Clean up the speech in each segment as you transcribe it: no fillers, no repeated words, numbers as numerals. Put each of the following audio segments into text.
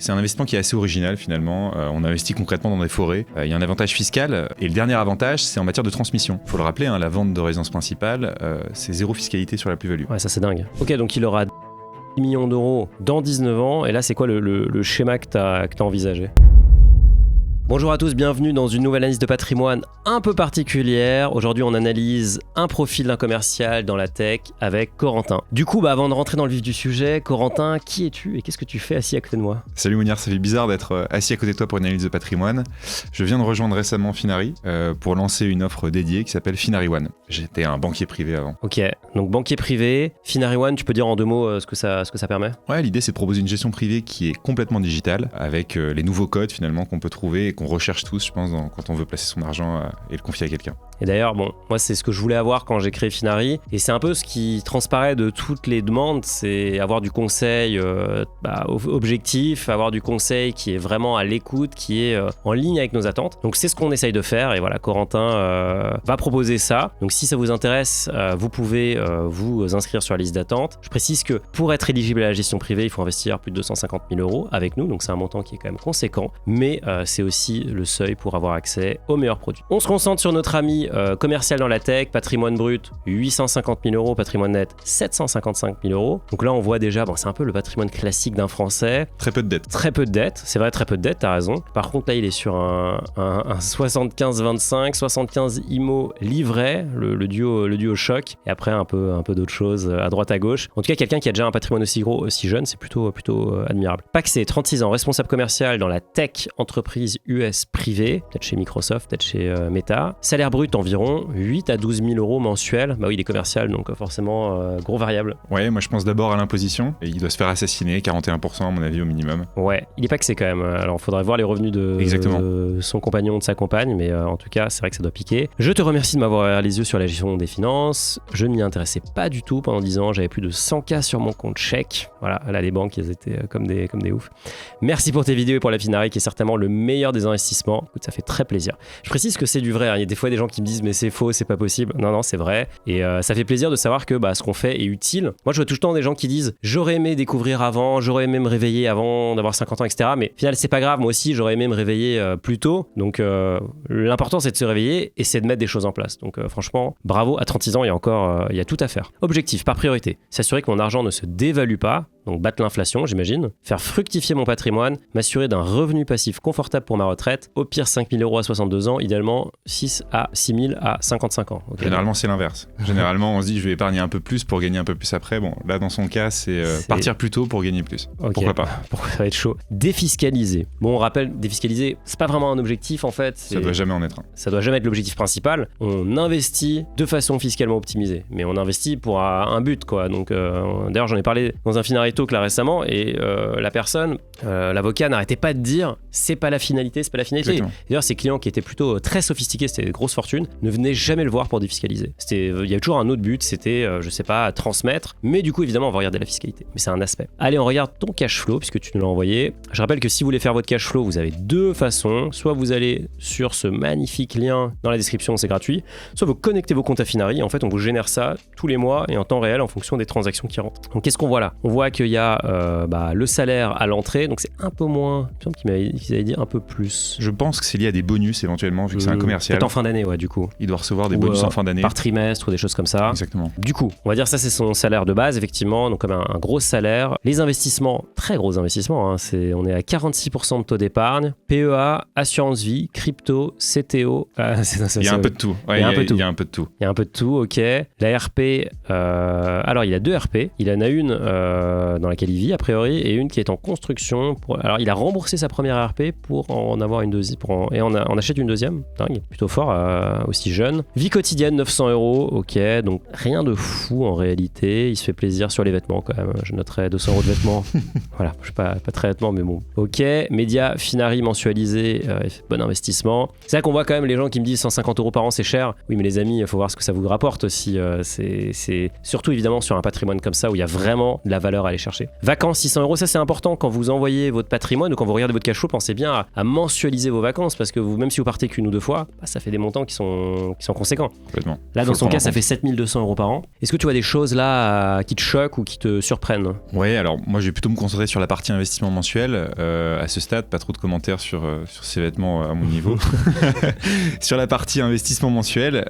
C'est un investissement qui est assez original finalement. On investit concrètement dans des forêts. Il y a un avantage fiscal. Et le dernier avantage, c'est en matière de transmission. Il faut le rappeler, la vente de résidence principale, c'est zéro fiscalité sur la plus-value. Ouais, ça c'est dingue. Ok, donc il aura 10 millions d'euros dans 19 ans. Et là, c'est quoi le schéma que t'as envisagé ? Bonjour à tous, bienvenue dans une nouvelle analyse de patrimoine un peu particulière. Aujourd'hui, on analyse un profil d'un commercial dans la tech avec Corentin. Du coup, avant de rentrer dans le vif du sujet, Corentin, qui es-tu et qu'est-ce que tu fais assis à côté de moi ? Salut Mounir, ça fait bizarre d'être assis à côté de toi pour une analyse de patrimoine. Je viens de rejoindre récemment Finary pour lancer une offre dédiée qui s'appelle Finary One. J'étais un banquier privé avant. Ok, donc banquier privé, Finary One, tu peux dire en deux mots ce que ça permet ? Ouais, l'idée c'est de proposer une gestion privée qui est complètement digitale avec les nouveaux codes finalement qu'on peut trouver et qu'on recherche tous, je pense, quand on veut placer son argent et le confier à quelqu'un. Et d'ailleurs, moi c'est ce que je voulais avoir quand j'ai créé Finary, et c'est un peu ce qui transparaît de toutes les demandes, c'est avoir du conseil objectif, avoir du conseil qui est vraiment à l'écoute, qui est en ligne avec nos attentes. Donc c'est ce qu'on essaye de faire, et voilà, Corentin va proposer ça. Donc si ça vous intéresse, vous pouvez vous inscrire sur la liste d'attente. Je précise que pour être éligible à la gestion privée, il faut investir plus de 250 000 euros avec nous, donc c'est un montant qui est quand même conséquent, mais c'est aussi le seuil pour avoir accès aux meilleurs produits. On se concentre sur notre ami commercial dans la tech, patrimoine brut 850 000 euros, patrimoine net 755 000 euros. Donc là on voit déjà, c'est un peu le patrimoine classique d'un Français. Très peu de dettes. Très peu de dettes, c'est vrai, très peu de dettes, t'as raison. Par contre là il est sur un 75-25, 75 IMO livret, le duo choc, et après un peu d'autres choses à droite à gauche. En tout cas quelqu'un qui a déjà un patrimoine aussi gros, aussi jeune, c'est plutôt admirable. Paxé, 36 ans, responsable commercial dans la tech entreprise US privée, peut-être chez Microsoft, peut-être chez Meta. Salaire brut environ 8 à 12 000 euros mensuels. Bah oui, il est commercial, donc forcément, gros variable. Ouais, moi je pense d'abord à l'imposition, et il doit se faire assassiner, 41% à mon avis au minimum. Ouais, il est paxé quand même. Alors, il faudrait voir les revenus de son compagnon, de sa compagne, mais en tout cas, c'est vrai que ça doit piquer. Je te remercie de m'avoir ouvert les yeux sur la gestion des finances. Je ne m'y intéressais pas du tout pendant 10 ans. J'avais plus de 100K sur mon compte chèque. Voilà, là, les banques, elles étaient comme des oufs. Merci pour tes vidéos et pour la Finary, qui est certainement le meilleur des investissements. Écoute, ça fait très plaisir. Je précise que c'est du vrai. Il y a des fois des gens qui me disent mais c'est faux, c'est pas possible. Non, c'est vrai. Et ça fait plaisir de savoir que ce qu'on fait est utile. Moi, je vois tout le temps des gens qui disent j'aurais aimé découvrir avant, j'aurais aimé me réveiller avant d'avoir 50 ans, etc. Mais au final, c'est pas grave. Moi aussi, j'aurais aimé me réveiller plus tôt. Donc, l'important, c'est de se réveiller et c'est de mettre des choses en place. Donc, franchement, bravo. À 36 ans, il y a tout à faire. Objectif, par priorité, s'assurer que mon argent ne se dévalue pas. Donc battre l'inflation, j'imagine. Faire fructifier mon patrimoine, m'assurer d'un revenu passif confortable pour ma retraite. Au pire, 5 000 euros à 62 ans, idéalement 6 à 6 000 à 55 ans. Okay. Généralement, c'est l'inverse. Généralement, on se dit, je vais épargner un peu plus pour gagner un peu plus après. Bon, là, dans son cas, c'est partir plus tôt pour gagner plus. Okay. Pourquoi pas ? Ça va être chaud. Défiscaliser. Bon, on rappelle, défiscaliser, c'est pas vraiment un objectif, en fait. Ça doit jamais en être un. Ça doit jamais être l'objectif principal. On investit de façon fiscalement optimisée. Mais on investit pour un but, quoi. Donc, d'ailleurs, j'en ai parlé dans un Finary Talk là récemment, et la personne, l'avocat, n'arrêtait pas de dire c'est pas la finalité. Exactement. D'ailleurs, ses clients qui étaient plutôt très sophistiqués, c'était des grosses fortunes, ne venaient jamais le voir pour défiscaliser. Il y avait toujours un autre but, c'était, transmettre, mais du coup, évidemment, on va regarder la fiscalité. Mais c'est un aspect. Allez, on regarde ton cash flow, puisque tu nous l'as envoyé. Je rappelle que si vous voulez faire votre cash flow, vous avez deux façons. Soit vous allez sur ce magnifique lien dans la description, c'est gratuit, soit vous connectez vos comptes à Finary. En fait, on vous génère ça tous les mois et en temps réel en fonction des transactions qui rentrent. Donc, qu'est-ce qu'on voit là ? On voit qu'il y a le salaire à l'entrée, donc c'est un peu moins. Il me semble qu'ils avaient dit un peu plus. Je pense que c'est lié à des bonus éventuellement, vu que c'est un commercial. Peut-être en fin d'année, ouais, du coup. Il doit recevoir des bonus en fin d'année. Par trimestre ou des choses comme ça. Exactement. Du coup, on va dire ça, c'est son salaire de base, effectivement, donc comme un gros salaire. Les investissements, très gros investissements, hein, on est à 46% de taux d'épargne, PEA, assurance vie, crypto, CTO. Il y a un peu de tout. Ouais, il y a un peu de tout, ok. La RP, alors il a 2 RP. Il en a une dans laquelle il vit, a priori, et une qui est en construction. Alors, il a remboursé sa première RP pour en avoir une deuxième, et on achète une deuxième. Dingue, plutôt fort, aussi jeune. Vie quotidienne, 900 euros, ok, donc rien de fou en réalité. Il se fait plaisir sur les vêtements quand même. Je noterais 200 euros de vêtements. Voilà, je suis pas très vêtements, mais bon. Ok, média Finary mensualisé, bon investissement. C'est là qu'on voit quand même les gens qui me disent 150 euros par an, c'est cher. Oui, mais les amis, il faut voir ce que ça vous rapporte aussi. C'est surtout évidemment sur un patrimoine comme ça où il y a vraiment de la valeur à aller chercher. Vacances, 600 €, ça c'est important quand vous envoyez votre patrimoine ou quand vous regardez votre cash flow, pensez bien à mensualiser vos vacances parce que même si vous partez qu'une ou deux fois, ça fait des montants qui sont conséquents. Complètement. Là, dans son cas, ça fait 7200 € par an. Est-ce que tu vois des choses là qui te choquent ou qui te surprennent? Ouais, alors moi je vais plutôt me concentrer sur la partie investissement mensuel. À ce stade, pas trop de commentaires sur ces vêtements à mon niveau. Sur la partie investissement mensuel,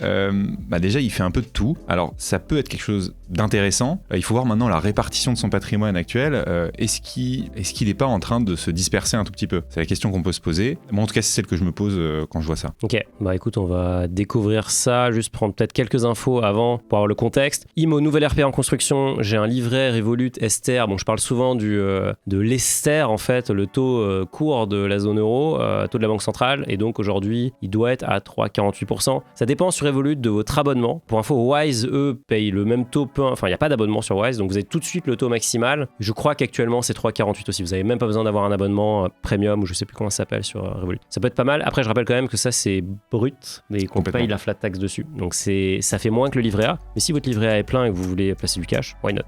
déjà il fait un peu de tout. Alors ça peut être quelque chose d'intéressant. Il faut voir maintenant la répartition de son patrimoine actuel. Est-ce qu'il n'est pas en train de se disperser un tout petit peu? C'est la question qu'on peut se poser. Moi en tout cas c'est celle que je me pose quand je vois ça. Ok, écoute, on va découvrir ça, juste prendre peut-être quelques infos avant pour avoir le contexte. IMO, nouvel RP en construction, j'ai un livret Revolut Esther. Bon, je parle souvent de l'Esther, en fait, le taux court de la zone euro, taux de la Banque centrale, et donc aujourd'hui, il doit être à 3,48%. Ça dépend sur Revolut de votre abonnement. Pour info, Wise, eux, payent le même taux, enfin, il n'y a pas d'abonnement sur Wise, donc vous avez tout de suite le taux maximal. Je crois qu'actuellement, c'est 3,48 aussi. Vous n'avez même pas besoin d'avoir un abonnement premium, ou je ne sais plus comment ça s'appelle sur Revolut. Ça peut être pas mal. Après, je rappelle quand même que ça, c'est brut, et qu'on paye la flat tax dessus. Donc ça fait moins que le livret A. Mais si votre livret A est plein et que vous voulez placer du cash, why not?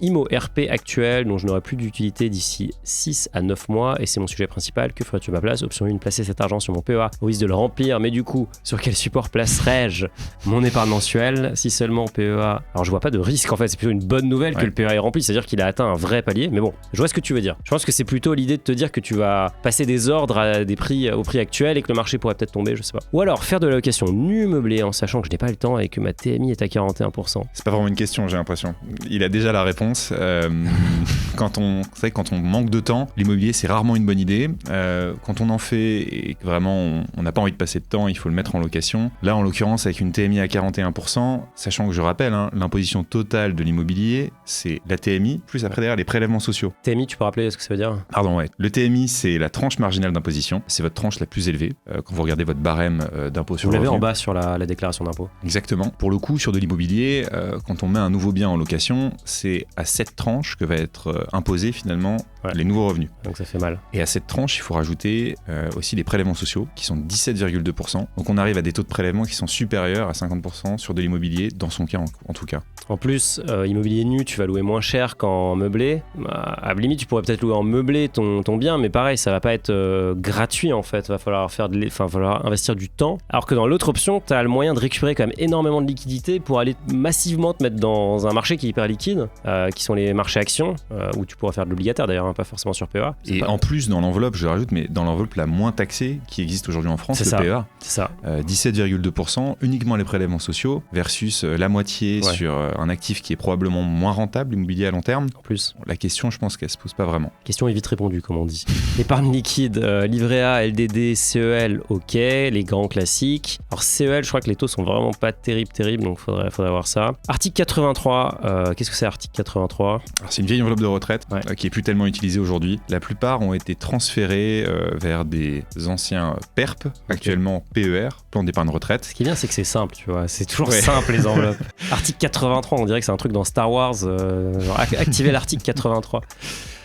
IMO RP actuel, dont je n'aurai plus d'utilité d'ici 6 à 9 mois, et c'est mon sujet principal. Que ferais-tu à ma place? Option 1, placer cet argent sur mon PEA au risque de le remplir, mais du coup, sur quel support placerais-je mon épargne mensuelle? Si seulement PEA. Alors je vois pas de risque en fait, c'est plutôt une bonne nouvelle que le PEA est rempli, c'est-à-dire qu'il a atteint un vrai palier, mais bon, je vois ce que tu veux dire. Je pense que c'est plutôt l'idée de te dire que tu vas passer des ordres à des prix, au prix actuel et que le marché pourrait peut-être tomber, je sais pas. Ou alors faire de la location nue meublée en sachant que je n'ai pas le temps et que ma TMI est à 41%. C'est pas vraiment une question, j'ai l'impression. Il a déjà la réponse. Quand on manque de temps, l'immobilier c'est rarement une bonne idée. Quand on en fait et que vraiment on n'a pas envie de passer de temps, il faut le mettre en location. Là en l'occurrence avec une TMI à 41%, sachant que je rappelle, l'imposition totale de l'immobilier c'est la TMI plus après derrière les prélèvements sociaux. TMI, tu peux rappeler ce que ça veut dire? Pardon, ouais. Le TMI c'est la tranche marginale d'imposition, c'est votre tranche la plus élevée quand vous regardez votre barème d'impôt sur le revenu. Vous l'avez en bas sur la déclaration d'impôt. Exactement. Pour le coup, sur de l'immobilier, quand on met un nouveau bien en location, c'est à cette tranche que va être imposé finalement les nouveaux revenus. Donc ça fait mal. Et à cette tranche, il faut rajouter aussi les prélèvements sociaux qui sont 17,2%. Donc on arrive à des taux de prélèvement qui sont supérieurs à 50% sur de l'immobilier, dans son cas en tout cas. En plus, immobilier nu, tu vas louer moins cher qu'en meublé. À la limite, tu pourrais peut-être louer en meublé ton bien, mais pareil, ça va pas être gratuit en fait. Va falloir falloir investir du temps. Alors que dans l'autre option, tu as le moyen de récupérer quand même énormément de liquidités pour aller massivement te mettre dans un marché qui est hyper liquide, qui sont les marchés actions, où tu pourras faire de l'obligataire d'ailleurs, pas forcément sur PEA. Et en plus, dans l'enveloppe, je rajoute, mais dans l'enveloppe la moins taxée qui existe aujourd'hui en France, le PEA. C'est ça. 17,2%, uniquement les prélèvements sociaux, versus la moitié sur un actif qui est probablement moins rentable, l'immobilier à long terme. En plus. La question, je pense qu'elle se pose pas vraiment. Question est vite répondue, comme on dit. Épargne liquide, livret A, LDD, CEL, ok, les grands classiques. Alors CEL, je crois que les taux sont vraiment pas terribles, donc faudrait voir ça. Article 83, qu'est-ce que c'est article 83? Alors, c'est une vieille enveloppe de retraite qui est plus tellement utilisée aujourd'hui. La plupart ont été transférés vers des anciens PERP, actuellement PER, plan d'épargne retraite. Ce qui est bien, c'est que c'est simple, tu vois. C'est toujours simple les enveloppes. Article 83, on dirait que c'est un truc dans Star Wars. Genre activer l'article 83.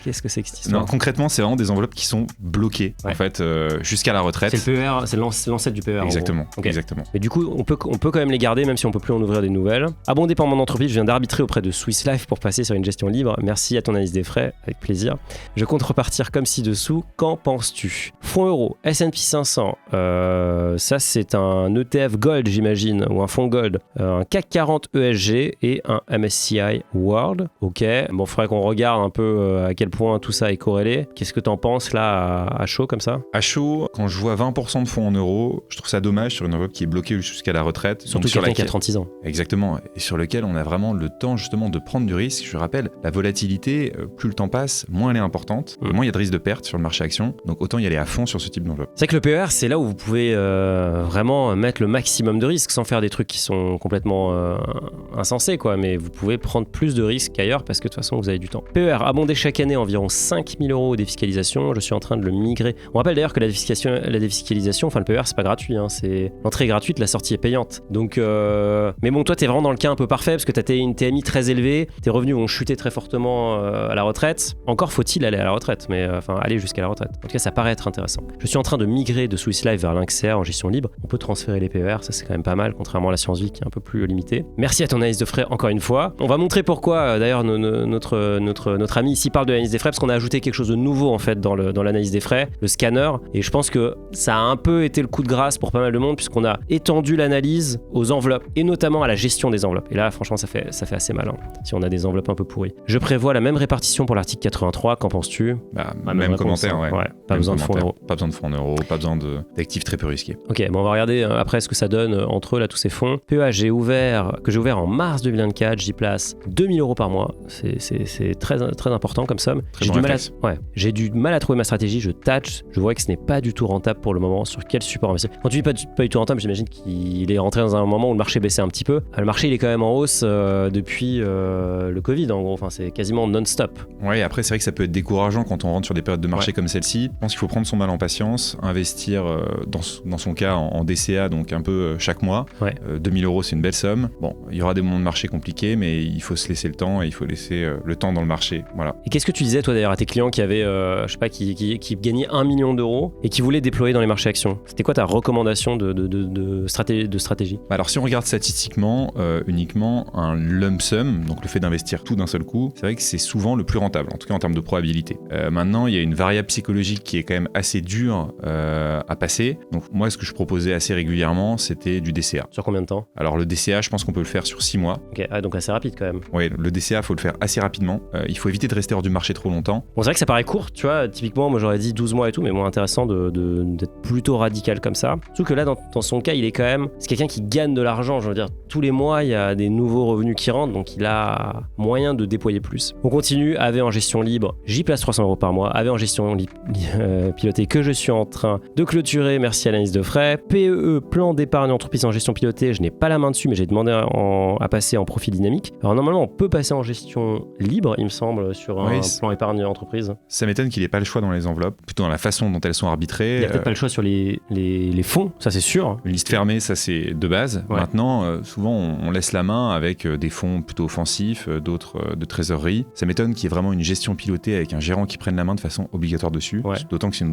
Qu'est-ce que c'est que cette histoire? Non, concrètement, c'est vraiment des enveloppes qui sont bloquées en fait jusqu'à la retraite. C'est le PER, c'est l'ancêtre du PER. Exactement. Exactement. Mais du coup, on peut quand même les garder, même si on peut plus en ouvrir des nouvelles. Abondé par mon entreprise, je viens d'arbitrer auprès de Swiss Life pour passer sur une gestion libre. Merci à ton analyse des frais, avec plaisir. Je compte repartir comme ci-dessous. Qu'en penses-tu? Fonds euro, S&P 500, ça c'est un ETF Gold, j'imagine, ou un fonds Gold. Un CAC 40 ESG et un MSCI World. Ok. Bon, il faudrait qu'on regarde un peu à quel point tout ça est corrélé. Qu'est-ce que t'en penses là à chaud comme ça? À chaud, quand je vois 20% de fonds en euros, je trouve ça dommage sur une enveloppe qui est bloquée jusqu'à la retraite. Surtout quelqu'un qui a 36 ans. Exactement, et sur lequel on a vraiment le temps justement de prendre du risque. Je rappelle, la volatilité, plus le temps passe, moins elle est importante, moins il y a de risque de perte sur le marché action, donc autant y aller à fond sur ce type d'enveloppe. C'est vrai que le PER, c'est là où vous pouvez vraiment mettre le maximum de risques sans faire des trucs qui sont complètement insensés, quoi, mais vous pouvez prendre plus de risques qu'ailleurs parce que de toute façon vous avez du temps. PER, abondé chaque année en environ 5 000 € aux défiscalisations. Je suis en train de le migrer. On rappelle d'ailleurs que la défiscalisation, enfin le PER, c'est pas gratuit. C'est l'entrée est gratuite, la sortie est payante. Donc, mais bon, toi, t'es vraiment dans le cas un peu parfait parce que t'as une TMI très élevée, tes revenus vont chuter très fortement à la retraite. Encore faut-il aller à la retraite, mais aller jusqu'à la retraite. En tout cas, ça paraît être intéressant. Je suis en train de migrer de Swiss Life vers Lynxer en gestion libre. On peut transférer les PER, ça c'est quand même pas mal, contrairement à l'assurance vie qui est un peu plus limitée. Merci à ton analyse de frais encore une fois. On va montrer pourquoi d'ailleurs notre ami ici parle de l'analyse des frais parce qu'on a ajouté quelque chose de nouveau en fait dans l'analyse des frais, le scanner, et je pense que ça a un peu été le coup de grâce pour pas mal de monde puisqu'on a étendu l'analyse aux enveloppes et notamment à la gestion des enveloppes. Et là franchement ça fait assez mal si on a des enveloppes un peu pourries. Je prévois la même répartition pour l'article 83, qu'en penses-tu? Même commentaire, ouais. Pas besoin de fonds euros. Pas besoin de fonds en euros, pas besoin d'actifs très peu risqués. Ok, bon, on va regarder après ce que ça donne entre eux là tous ces fonds. PEA que j'ai ouvert en mars 2024, j'y place 2 000 € par mois. C'est très important comme somme. J'ai du mal à trouver ma stratégie, je tâche, je vois que ce n'est pas du tout rentable pour le moment. Sur quel support investir? Quand tu dis pas du tout rentable, j'imagine qu'il est rentré dans un moment où le marché baissait un petit peu. Le marché il est quand même en hausse depuis le Covid en gros, enfin c'est quasiment non-stop. Ouais, après c'est vrai que ça peut être décourageant quand on rentre sur des périodes de marché comme celle-ci. Je pense qu'il faut prendre son mal en patience, investir dans son cas en DCA, donc un peu chaque mois. 2 000 € c'est une belle somme. Bon, il y aura des moments de marché compliqués, mais il faut se laisser le temps et il faut laisser le temps dans le marché. Voilà. Et qu'est-ce que tu disais toi d'ailleurs à tes clients qui avaient, qui gagnaient 1 million € et qui voulaient déployer dans les marchés actions? C'était quoi ta recommandation de stratégie? Alors si on regarde statistiquement, uniquement un lump sum, donc le fait d'investir tout d'un seul coup, c'est vrai que c'est souvent le plus rentable, en tout cas en termes de probabilité. Maintenant, il y a une variable psychologique qui est quand même assez dure à passer. Donc moi, ce que je proposais assez régulièrement, c'était du DCA. Sur combien de temps? Alors le DCA, je pense qu'on peut le faire sur 6 mois. Ok, donc assez rapide quand même. Oui, le DCA, il faut le faire assez rapidement. Il faut éviter de rester hors du marché trop longtemps. Bon, c'est vrai que ça paraît court, tu vois, typiquement, moi j'aurais dit 12 mois et tout, mais moins intéressant d'être plutôt radical comme ça. Surtout que là, dans son cas, il est quand même, c'est quelqu'un qui gagne de l'argent, je veux dire, tous les mois, il y a des nouveaux revenus qui rentrent, donc il a moyen de déployer plus. On continue, AV en gestion libre, j'y place 300 € par mois, AV en gestion pilotée que je suis en train de clôturer, merci à l'analyse de frais. PEE, plan d'épargne entreprise en gestion pilotée, je n'ai pas la main dessus, mais j'ai demandé à passer en profil dynamique. Alors normalement, on peut passer en gestion libre, il me semble, sur un plan épargne entreprise. Ça m'étonne qu'il n'ait pas le choix dans les enveloppes, plutôt dans la façon dont elles sont arbitrées. Il n'y a peut-être pas le choix sur les fonds, ça c'est sûr. Une liste fermée, ça c'est de base. Ouais. Maintenant, souvent on laisse la main avec des fonds plutôt offensifs, d'autres de trésorerie. Ça m'étonne qu'il y ait vraiment une gestion pilotée avec un gérant qui prenne la main de façon obligatoire dessus. Ouais. D'autant que ça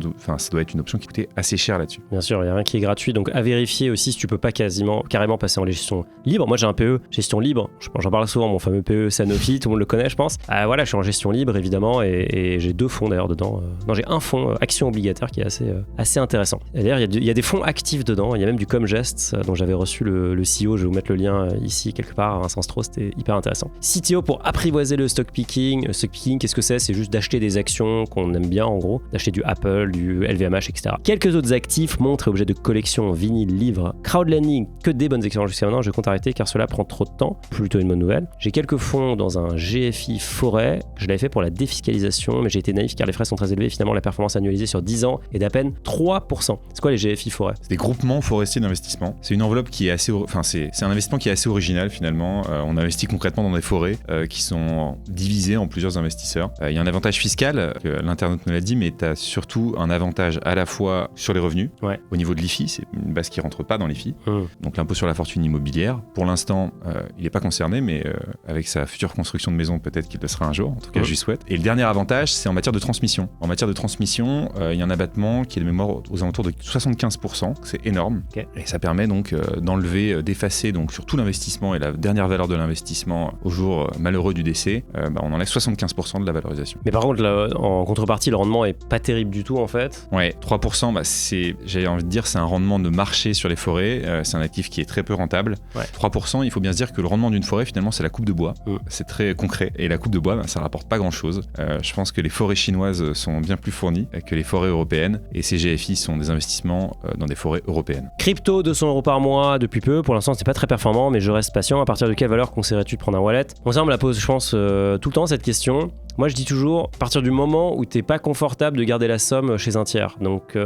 doit être une option qui coûtait assez cher là-dessus. Bien sûr, il n'y a rien qui est gratuit. Donc à vérifier aussi si tu peux pas carrément passer en gestion libre. Moi j'ai un PE, gestion libre. J'en parle souvent, mon fameux PE Sanofi, tout le monde le connaît je pense. Voilà, je suis en gestion libre évidemment et j'ai 2 fonds d'ailleurs dedans. Non, j'ai un fonds action obligataire qui est assez intéressant. Et d'ailleurs, il y a des fonds actifs dedans. Il y a même du Comgest dont j'avais reçu le CEO. Je vais vous mettre le lien ici quelque part. Vincent Strauss, c'était hyper intéressant. CTO pour apprivoiser le stock picking. Stock picking, qu'est-ce que c'est? C'est juste d'acheter des actions qu'on aime bien en gros, d'acheter du Apple, du LVMH, etc. Quelques autres actifs, montres et objets de collection, vinyle, livres, crowdlending, que des bonnes expériences jusqu'à maintenant. Je compte arrêter car cela prend trop de temps. Plutôt une bonne nouvelle. J'ai quelques fonds dans un GFI forêt. Je l'avais fait pour la défiscalisation, mais j'ai été naïf car les frais sont très élevés. Finalement, la performance annualisée sur 10 ans est d'à peine 3%. C'est quoi les GFI forêt? C'est des groupements forestiers d'investissement. C'est une enveloppe qui est assez... c'est un investissement qui est assez original finalement. On investit concrètement dans des forêts qui sont divisées en plusieurs investisseurs. Il y a un avantage fiscal, l'internaute nous l'a dit, mais tu as surtout un avantage à la fois sur les revenus. Ouais. Au niveau de l'IFI, c'est une base qui rentre pas dans l'IFI. Donc l'impôt sur la fortune immobilière, pour l'instant, il n'est pas concerné, mais avec sa future construction de maison, peut-être qu'il le sera un jour. En tout cas, je lui souhaite. Et le dernier avantage, c'est en matière de transmission. En matière de transmission, il y a un abattement qui est de mémoire aux alentours de 75%. C'est énorme. Okay. Et ça permet donc d'enlever, d'effacer donc sur tout l'investissement et la dernière valeur de l'investissement au jour malheureux du décès, on enlève 75% de la valorisation. Mais par contre, en contrepartie, le rendement est pas terrible du tout en fait. Ouais, 3%, j'avais envie de dire, c'est un rendement de marché sur les forêts. C'est un actif qui est très peu rentable. Ouais. 3%, il faut bien se dire que le rendement d'une forêt, finalement, c'est la coupe de bois. C'est très concret. Et la coupe de bois, ça rapporte pas grand-chose. Je pense que les forêts chinoises sont bien plus fournies que les forêts européennes. Et ces GFI sont des investissements dans des forêts européennes. Crypto, 200 € par mois depuis peu. Pour l'instant, c'est pas très performant, mais je reste patient. À partir de quelle valeur conseillerais-tu de prendre un wallet? Bon, ça, on me la pose, je pense, tout le temps, cette question. Moi, je dis toujours, à partir du moment où t'es pas confortable de garder la somme chez un tiers. Donc,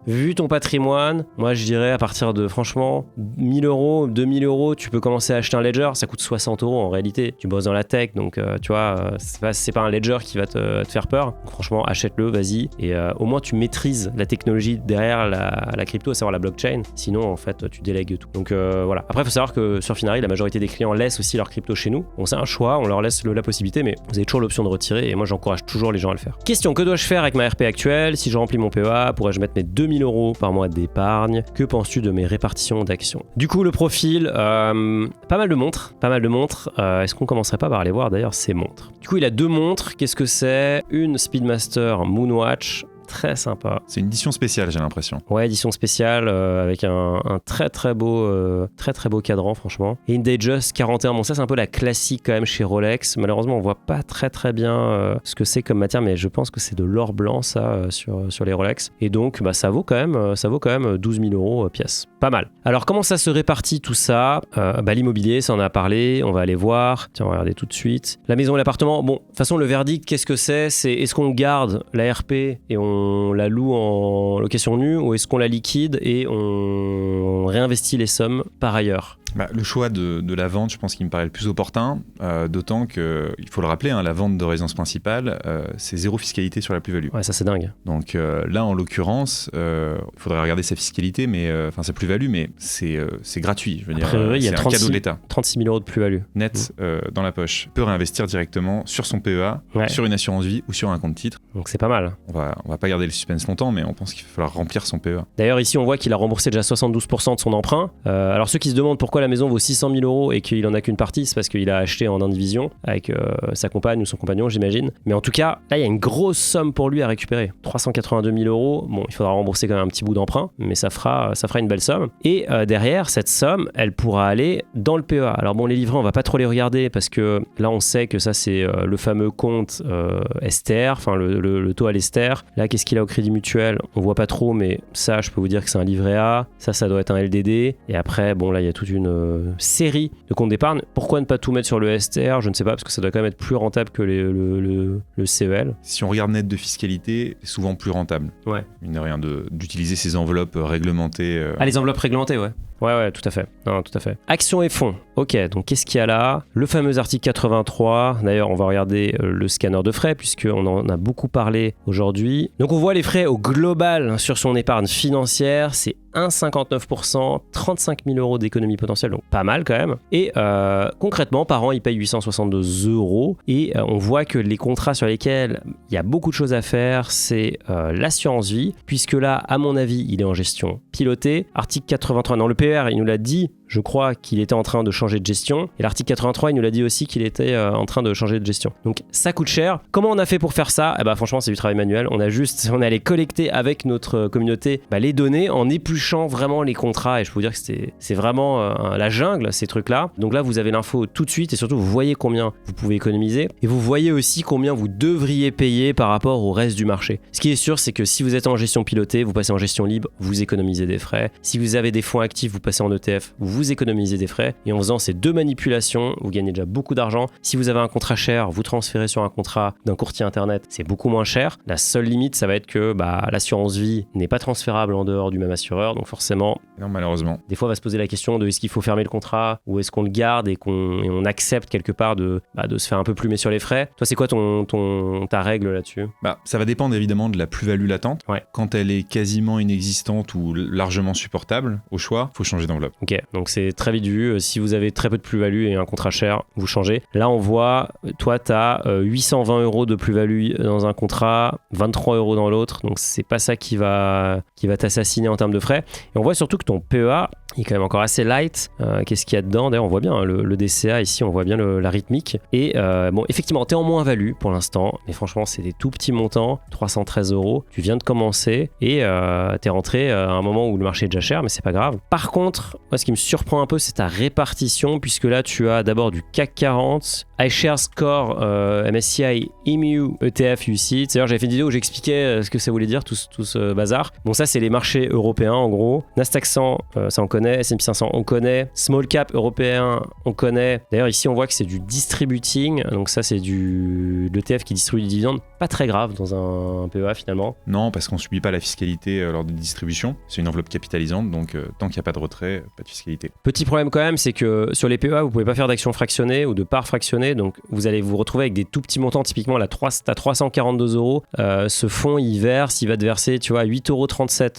vu ton patrimoine, moi, je dirais à partir de, franchement, 1 000 €, 2 000 €, tu peux commencer à acheter un ledger. Ça coûte 60 € en réalité. Tu bosses dans la tech, donc tu vois, c'est pas un ledger qui va te faire peur. Donc, franchement, achète-le, vas-y. Et au moins, tu maîtrises la technologie derrière la crypto, à savoir la blockchain. Sinon, en fait, tu délègues tout. Donc voilà. Après, il faut savoir que sur Finari, la majorité des clients laissent aussi leur crypto chez nous. Bon, c'est un choix, on leur laisse la possibilité, mais vous avez toujours l'option de retirer. Et moi, j'encourage toujours les gens à le faire. Question, que dois-je faire avec ma RP actuelle? Si je remplis mon PEA, pourrais-je mettre mes 2000 € par mois d'épargne? Que penses-tu de mes répartitions d'actions? Du coup, le profil, pas mal de montres. Est-ce qu'on commencerait pas par aller voir d'ailleurs ces montres? Du coup, il a 2 montres. Qu'est-ce que c'est? Une Speedmaster Moonwatch. Très sympa. C'est une édition spéciale, j'ai l'impression. Ouais, édition spéciale avec un très beau cadran, franchement. Et une Datejust 41. Bon, ça, c'est un peu la classique quand même chez Rolex. Malheureusement, on voit pas très bien ce que c'est comme matière, mais je pense que c'est de l'or blanc, ça, sur les Rolex. Et donc, ça vaut quand même 12 000 € pièce. Pas mal. Alors, comment ça se répartit tout ça? L'immobilier, ça en a parlé. On va aller voir. Tiens, on va regarder tout de suite. La maison et l'appartement. Bon, de toute façon, le verdict, qu'est-ce que c'est? C'est est-ce qu'on garde la RP et on la loue en location nue ou est-ce qu'on la liquide et on réinvestit les sommes par ailleurs? Le choix de la vente, je pense qu'il me paraît le plus opportun, d'autant que, il faut le rappeler, la vente de résidence principale, c'est 0 fiscalité sur la plus-value. Ouais, ça c'est dingue. Donc là, en l'occurrence, il faudrait regarder sa fiscalité, sa plus-value, mais c'est gratuit. Je veux dire, c'est un cadeau de l'État. 36 000 € de plus-value. Net dans la poche. Il peut réinvestir directement sur son PEA, sur une assurance vie ou sur un compte titre. Donc c'est pas mal. On va pas garder le suspense longtemps, mais on pense qu'il va falloir remplir son PEA. D'ailleurs, ici, on voit qu'il a remboursé déjà 72% de son emprunt. Alors ceux qui se demandent pourquoi la maison vaut 600 000 € et qu'il en a qu'une partie, c'est parce qu'il a acheté en indivision avec sa compagne ou son compagnon, j'imagine. Mais en tout cas, là, il y a une grosse somme pour lui à récupérer. 382 000 €. Bon, il faudra rembourser quand même un petit bout d'emprunt, mais ça fera une belle somme. Et derrière, cette somme, elle pourra aller dans le PEA. Alors bon, les livrets, on va pas trop les regarder parce que là, on sait que ça, c'est le fameux compte Ester, enfin le taux à l'Ester. Là, qu'est-ce qu'il a au Crédit Mutuel? On voit pas trop, mais ça, je peux vous dire que c'est un livret A. Ça doit être un LDD. Et après, bon, là, il y a toute une série de comptes d'épargne. Pourquoi ne pas tout mettre sur le STR? Je ne sais pas, parce que ça doit quand même être plus rentable que le CEL. Si on regarde net de fiscalité, c'est souvent plus rentable. Ouais. Mine de rien, d'utiliser ces enveloppes réglementées. Les enveloppes réglementées, ouais. Ouais, tout à fait. Non, tout à fait. Actions et fonds. Ok, donc qu'est-ce qu'il y a là? Le fameux article 83. D'ailleurs, on va regarder le scanner de frais, puisqu'on en a beaucoup parlé aujourd'hui. Donc, on voit les frais au global sur son épargne financière. C'est 1,59%, 35 000 € d'économie potentielle, donc pas mal quand même. Et concrètement, par an, il paye 862 €. Et on voit que les contrats sur lesquels il y a beaucoup de choses à faire, c'est l'assurance vie, puisque là, à mon avis, il est en gestion pilotée. Article 83, non, le PER, il nous l'a dit, je crois qu'il était en train de changer de gestion. Et l'article 83, il nous l'a dit aussi qu'il était en train de changer de gestion. Donc ça coûte cher. Comment on a fait pour faire ça? Franchement, c'est du travail manuel. On est allé collecter avec notre communauté les données en épluchant vraiment les contrats. Et je peux vous dire que c'est vraiment la jungle, ces trucs-là. Donc là, vous avez l'info tout de suite et surtout, vous voyez combien vous pouvez économiser. Et vous voyez aussi combien vous devriez payer par rapport au reste du marché. Ce qui est sûr, c'est que si vous êtes en gestion pilotée, vous passez en gestion libre, vous économisez des frais. Si vous avez des fonds actifs, vous passez en ETF, vous économisez des frais. Et en faisant ces 2 manipulations, vous gagnez déjà beaucoup d'argent. Si vous avez un contrat cher, vous transférez sur un contrat d'un courtier internet, c'est beaucoup moins cher. La seule limite, ça va être que l'assurance vie n'est pas transférable en dehors du même assureur. Donc forcément, non, malheureusement. Des fois, on va se poser la question de est-ce qu'il faut fermer le contrat ou est-ce qu'on le garde et qu'on accepte quelque part de se faire un peu plumer sur les frais. Toi, c'est quoi ta règle là-dessus? Ça va dépendre évidemment de la plus-value latente. Ouais. Quand elle est quasiment inexistante ou largement supportable, au choix, il faut changer d'enveloppe. Ok, donc c'est très vite vu. Si vous avez très peu de plus-value et un contrat cher, vous changez. Là, on voit, toi, tu as 820 € de plus-value dans un contrat, 23 € dans l'autre. Donc, c'est pas ça qui va t'assassiner en termes de frais. Et on voit surtout que ton PEA, il est quand même encore assez light. Qu'est-ce qu'il y a dedans? D'ailleurs, on voit bien le DCA ici, on voit bien la rythmique. Et effectivement, tu es en moins-value pour l'instant, mais franchement, c'est des tout petits montants, 313 €. Tu viens de commencer et tu es rentré à un moment où le marché est déjà cher, mais c'est pas grave. Par contre, moi, ce qui me surprend un peu, c'est ta répartition, puisque là, tu as d'abord du CAC 40, iShares Core, MSCI, EMU, ETF, UCITS. D'ailleurs, j'avais fait une vidéo où j'expliquais ce que ça voulait dire, tout ce bazar. Bon, ça, c'est les marchés européens, en gros. Nasdaq 100, ça on connaît. connaît. S&P 500, on connaît. Small cap européen, on connaît. D'ailleurs, ici, on voit que c'est du distributing. Donc ça, c'est l'ETF qui distribue du dividende. Pas très grave dans un PEA finalement. Non, parce qu'on ne subit pas la fiscalité lors de distribution. C'est une enveloppe capitalisante, donc tant qu'il n'y a pas de retrait, pas de fiscalité. Petit problème quand même, c'est que sur les PEA, vous ne pouvez pas faire d'actions fractionnées ou de parts fractionnées. Donc vous allez vous retrouver avec des tout petits montants. Typiquement, là, t'as 342 euros. Ce fonds, il va te verser, tu vois, 8,37 euros.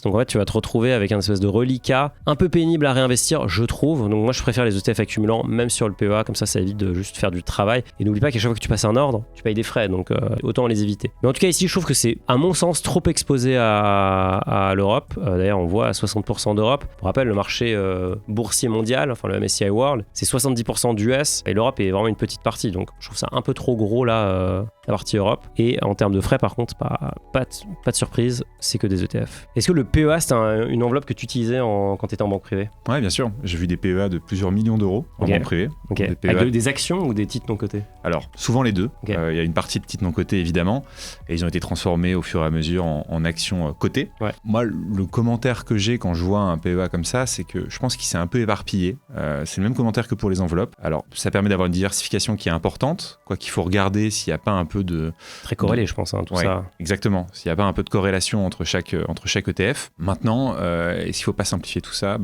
Donc en fait, tu vas te retrouver avec un espèce de reliquat un peu pénible à réinvestir, je trouve. Donc moi, je préfère les ETF accumulants, même sur le PEA. Comme ça évite de juste faire du travail. Et n'oublie pas qu'à chaque fois que tu passes un ordre, tu payes des frais. Donc autant les éviter. Mais en tout cas, ici, je trouve que c'est, à mon sens, trop exposé à l'Europe. D'ailleurs, on voit à 60% d'Europe. Pour rappel, le marché boursier mondial, enfin le MSCI World, c'est 70% d'US. Et l'Europe est vraiment une petite partie. Donc je trouve ça un peu trop gros là, la partie Europe. Et en termes de frais, par contre, pas de surprise, c'est que des ETF. Est-ce que le PEA, c'est une enveloppe que tu utilisais quand tu étais en banque privée? Ouais, bien sûr. J'ai vu des PEA de plusieurs millions d'euros en banque privée. Des PEA. Avec des actions ou des titres non cotés? Alors, souvent les deux. Il y a une partie de titres non cotés, évidemment, et ils ont été transformés au fur et à mesure en actions cotées. Ouais. Moi, le commentaire que j'ai quand je vois un PEA comme ça, c'est que je pense qu'il s'est un peu éparpillé. C'est le même commentaire que pour les enveloppes. Alors, ça permet d'avoir une diversification qui est importante, quoi qu'il faut regarder s'il n'y a pas un peu de... Très corrélé, je pense, tout ça. Exactement. S'il n'y a pas un peu de corrélation entre chaque ETF. Maintenant, s'il ne faut pas simplifier tout ça,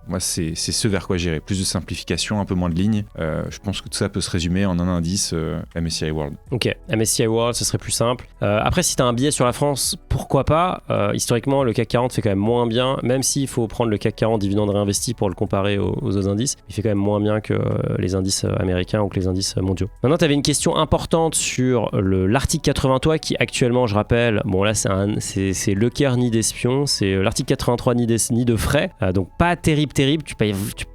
moi, c'est ce vers quoi j'irai. Plus de simplification, un peu moins de lignes. Je pense que tout ça peut se résumer en un indice MSCI World. Ok, MSCI World, ce serait plus simple. Après, si tu as un billet sur la France, pourquoi pas? Historiquement, le CAC 40 fait quand même moins bien, même s'il faut prendre le CAC 40 dividende réinvesti pour le comparer aux autres indices. Il fait quand même moins bien que les indices américains ou que les indices mondiaux. Maintenant, tu avais une question importante sur l'article 83 qui actuellement, je rappelle, bon là, c'est le Caire ni d'espion, c'est l'article 83 ni de frais, donc pas terrible. Tu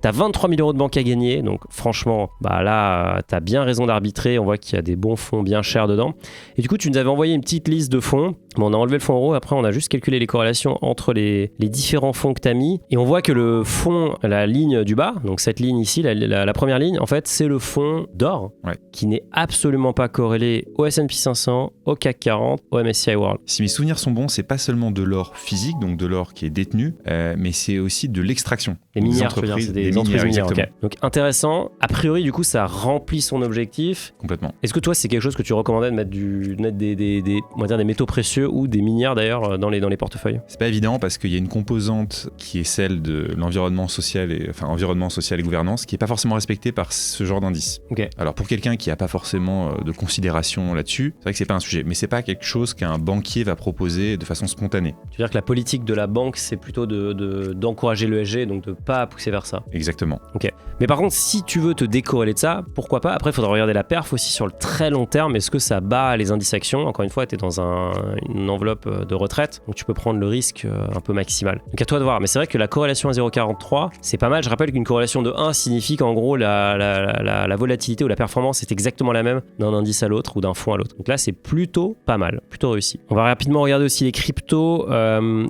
as 23 000 euros de banque à gagner, donc franchement, là, tu as bien raison d'arbitrer. On voit qu'il y a des bons fonds bien chers dedans. Et du coup, tu nous avais envoyé une petite liste de fonds. Bon, on a enlevé le fonds euro, après on a juste calculé les corrélations entre les différents fonds que tu as mis. Et on voit que le fonds, la ligne du bas, donc cette ligne ici, la première ligne, en fait, c'est le fonds d'or, qui n'est absolument pas corrélé au S&P 500, au CAC 40, au MSCI World. Si mes souvenirs sont bons, c'est pas seulement de l'or physique, donc de l'or qui est détenu, mais c'est aussi de l'extraction. Les minières, c'est des entreprises minières. Okay. Donc intéressant. A priori, du coup, ça remplit son objectif. Complètement. Est-ce que toi, c'est quelque chose que tu recommandais de mettre des métaux précieux ou des minières d'ailleurs dans les portefeuilles? C'est pas évident parce qu'il y a une composante qui est celle de l'environnement social et gouvernance qui est pas forcément respectée par ce genre d'indice. Okay. Alors pour quelqu'un qui a pas forcément de considération là-dessus, c'est vrai que c'est pas un sujet, mais c'est pas quelque chose qu'un banquier va proposer de façon spontanée. Tu veux dire que la politique de la banque, c'est plutôt d'encourager l'ESG, donc de pas pousser vers ça? Exactement. Ok. Mais par contre, si tu veux te décorréler de ça, pourquoi pas? Après, il faudra regarder la perf aussi sur le très long terme. Est-ce que ça bat les indices actions? Encore une fois, tu es dans une enveloppe de retraite, donc tu peux prendre le risque un peu maximal. Donc à toi de voir. Mais c'est vrai que la corrélation à 0,43, c'est pas mal. Je rappelle qu'une corrélation de 1 signifie qu'en gros, la volatilité ou la performance est exactement la même d'un indice à l'autre ou d'un fonds à l'autre. Donc là, c'est plutôt pas mal, plutôt réussi. On va rapidement regarder aussi les cryptos.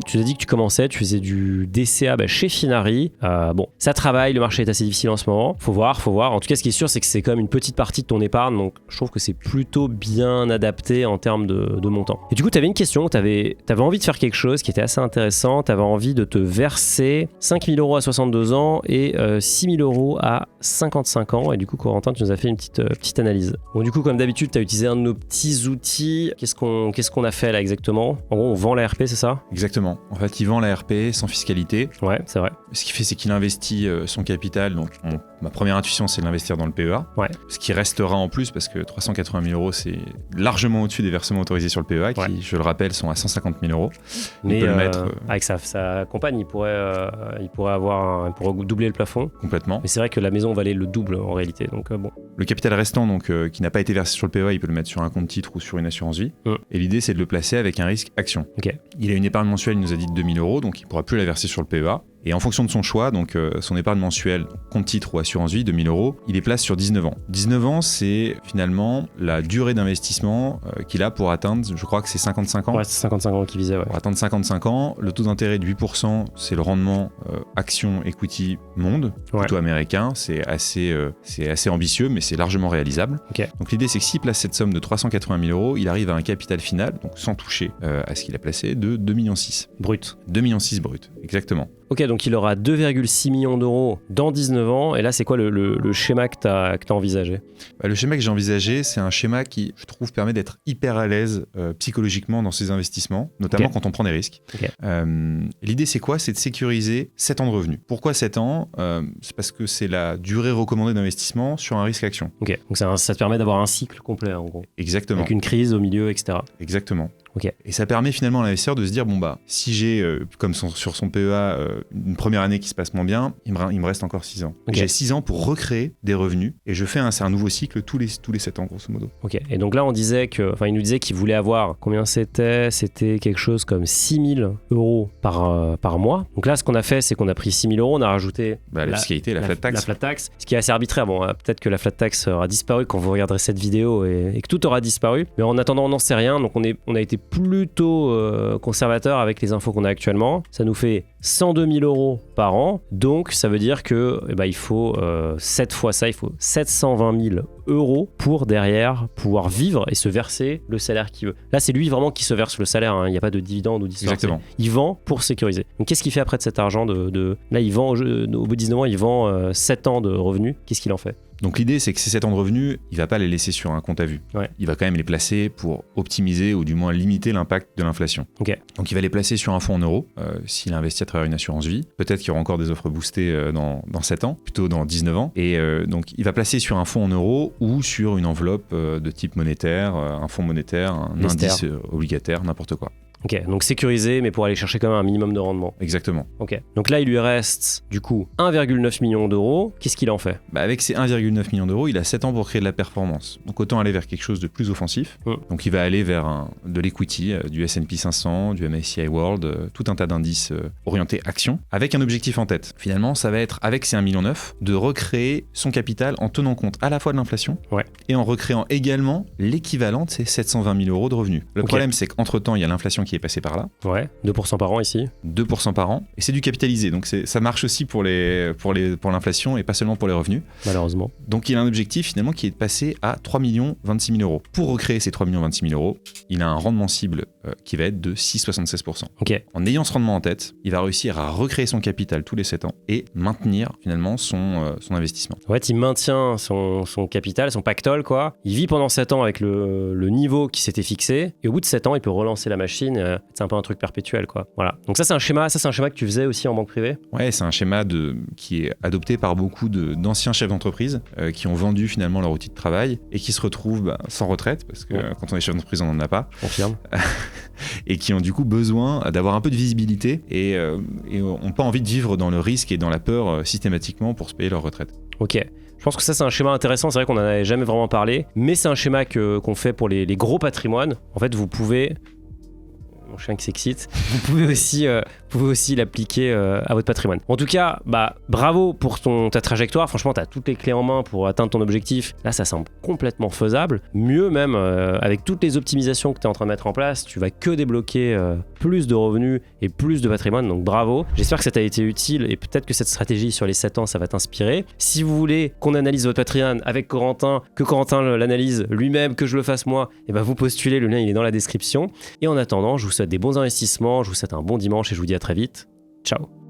Tu t'as dit que tu faisais du DCA chez Finari. Bon, ça travaille, le marché est assez difficile en ce moment. Faut voir. En tout cas, ce qui est sûr, c'est que c'est quand même une petite partie de ton épargne. Donc, je trouve que c'est plutôt bien adapté en termes de montant. Et du coup, tu avais une question. Tu avais envie de faire quelque chose qui était assez intéressant. Tu avais envie de te verser 5 000 euros à 62 ans et 6 000 euros à 55 ans. Et du coup, Corentin, tu nous as fait une petite analyse. Bon, du coup, comme d'habitude, tu as utilisé un de nos petits outils. Qu'est-ce qu'on a fait là exactement? En gros, on vend la RP, c'est ça? Exactement. En fait, il vend la RP sans fiscalité. Ouais, c'est vrai. Ce qu'il fait, c'est qu'il investit son capital. Donc, ma première intuition, c'est de l'investir dans le PEA. Ouais. Ce qui restera en plus, parce que 380 000 euros, c'est largement au-dessus des versements autorisés sur le PEA, qui, je le rappelle, sont à 150 000 euros. Mais peut le mettre, avec sa compagne, il pourrait doubler le plafond. Complètement. Mais c'est vrai que la maison valait le double en réalité. Donc, bon. Le capital restant, donc, qui n'a pas été versé sur le PEA, il peut le mettre sur un compte titre ou sur une assurance vie. Et l'idée, c'est de le placer avec un risque action. Okay. Il a une épargne mensuelle, il nous a dit de 2 000 euros, donc il ne pourra plus la verser sur le PEA. Et en fonction de son choix, donc son épargne mensuelle, compte titre ou assurance vie de 1 000 €, il les place sur 19 ans. 19 ans, c'est finalement la durée d'investissement qu'il a pour atteindre, je crois que c'est 55 ans. Ouais, c'est 55 ans qu'il visait, ouais. Pour atteindre 55 ans, le taux d'intérêt de 8%, c'est le rendement action equity monde, plutôt américain. C'est assez ambitieux, mais c'est largement réalisable. Okay. Donc l'idée, c'est que s'il place cette somme de 380 000 €, il arrive à un capital final, donc sans toucher à ce qu'il a placé, de 2,6 millions. Brut. 2,6 millions brut, exactement. Ok, donc il aura 2,6 millions d'euros dans 19 ans. Et là, c'est quoi le schéma que tu as envisagé ? Le schéma que j'ai envisagé, c'est un schéma qui, je trouve, permet d'être hyper à l'aise psychologiquement dans ses investissements, notamment quand on prend des risques. Okay. L'idée, c'est quoi ? C'est de sécuriser 7 ans de revenus. Pourquoi 7 ans ? C'est parce que c'est la durée recommandée d'investissement sur un risque action. Ok, donc ça te permet d'avoir un cycle complet, en gros. Exactement. Avec une crise au milieu, etc. Exactement. Okay. Et ça permet finalement à l'investisseur de se dire, bon bah, si j'ai, comme sur son PEA, une première année qui se passe moins bien, il me reste encore 6 ans. Okay. J'ai 6 ans pour recréer des revenus et je fais un nouveau cycle tous les 7 ans, grosso modo. Ok, et donc là, il nous disait qu'il voulait avoir, combien c'était ? C'était quelque chose comme 6 000 € par mois. Donc là, ce qu'on a fait, c'est qu'on a pris 6 000 €, on a rajouté la fiscalité, la flat tax. La flat tax, ce qui est assez arbitraire. Bon, peut-être que la flat tax aura disparu quand vous regarderez cette vidéo et que tout aura disparu. Mais en attendant, on n'en sait rien. Donc on a été plutôt conservateur avec les infos qu'on a actuellement. Ça nous fait 102 000 € par an. Donc ça veut dire que il faut 7 fois ça, il faut 720 000 € pour derrière pouvoir vivre et se verser le salaire qu'il veut. Là, c'est lui vraiment qui se verse le salaire, hein. Il n'y a pas de dividende ou d'histoire. Exactement. Il vend pour sécuriser. Donc qu'est-ce qu'il fait après de cet argent Là, il vend, au bout de 19 ans, il vend 7 ans de revenus. Qu'est-ce qu'il en fait ? Donc l'idée, c'est que ces 7 ans de revenus, il ne va pas les laisser sur un compte à vue. Ouais. Il va quand même les placer pour optimiser ou du moins limiter l'impact de l'inflation. Okay. Donc il va les placer sur un fonds en euros, s'il investit à travers une assurance vie. Peut-être qu'il y aura encore des offres boostées dans 7 ans, plutôt dans 19 ans. Et donc il va placer sur un fonds en euros ou sur une enveloppe de type monétaire, un fonds monétaire, un indice obligataire, n'importe quoi. Ok, donc sécurisé, mais pour aller chercher quand même un minimum de rendement. Exactement. Ok, donc là, il lui reste du coup 1,9 million d'euros. Qu'est-ce qu'il en fait ? Avec ces 1,9 million d'euros, il a 7 ans pour créer de la performance. Donc autant aller vers quelque chose de plus offensif. Donc il va aller vers de l'equity, du S&P 500, du MSCI World, tout un tas d'indices orientés action, avec un objectif en tête. Finalement, ça va être, avec ces 1,9 million, de recréer son capital en tenant compte à la fois de l'inflation et en recréant également l'équivalent de ces 720 000 € de revenus. Le problème, c'est qu'entre-temps, il y a l'inflation qui est passé par là. Ouais, 2% par an ici. 2% par an. Et c'est du capitalisé. Donc ça marche aussi pour l'inflation et pas seulement pour les revenus. Malheureusement. Donc il a un objectif finalement qui est de passer à 3 26 000 €. Pour recréer ces 3 26 000 €, il a un rendement cible qui va être de 6,76%. Okay. En ayant ce rendement en tête, il va réussir à recréer son capital tous les 7 ans et maintenir finalement son investissement. En fait, il maintient son capital, son pactole, quoi. Il vit pendant 7 ans avec le niveau qui s'était fixé et au bout de 7 ans, il peut relancer la machine. C'est un peu un truc perpétuel, quoi. Voilà. Donc ça, c'est un schéma que tu faisais aussi en banque privée ? Ouais, c'est un schéma qui est adopté par beaucoup d'anciens chefs d'entreprise qui ont vendu finalement leur outil de travail et qui se retrouvent sans retraite, parce que quand on est chef d'entreprise, on n'en a pas. Je confirme. Et qui ont du coup besoin d'avoir un peu de visibilité et n'ont pas envie de vivre dans le risque et dans la peur systématiquement pour se payer leur retraite. Ok. Je pense que ça, c'est un schéma intéressant. C'est vrai qu'on n'en avait jamais vraiment parlé, mais c'est un schéma qu'on fait pour les gros patrimoines. En fait, vous pouvez... Mon chien qui s'excite. Vous pouvez aussi l'appliquer à votre patrimoine. En tout cas, bravo pour ta trajectoire. Franchement, tu as toutes les clés en main pour atteindre ton objectif. Là, ça semble complètement faisable. Mieux même, avec toutes les optimisations que tu es en train de mettre en place, tu vas que débloquer plus de revenus et plus de patrimoine. Donc bravo. J'espère que ça t'a été utile et peut-être que cette stratégie sur les 7 ans, ça va t'inspirer. Si vous voulez qu'on analyse votre patrimoine avec Corentin, que Corentin l'analyse lui-même, que je le fasse moi, vous postulez. Le lien, il est dans la description. Et en attendant, je vous souhaite des bons investissements, je vous souhaite un bon dimanche et je vous dis à très vite. Ciao.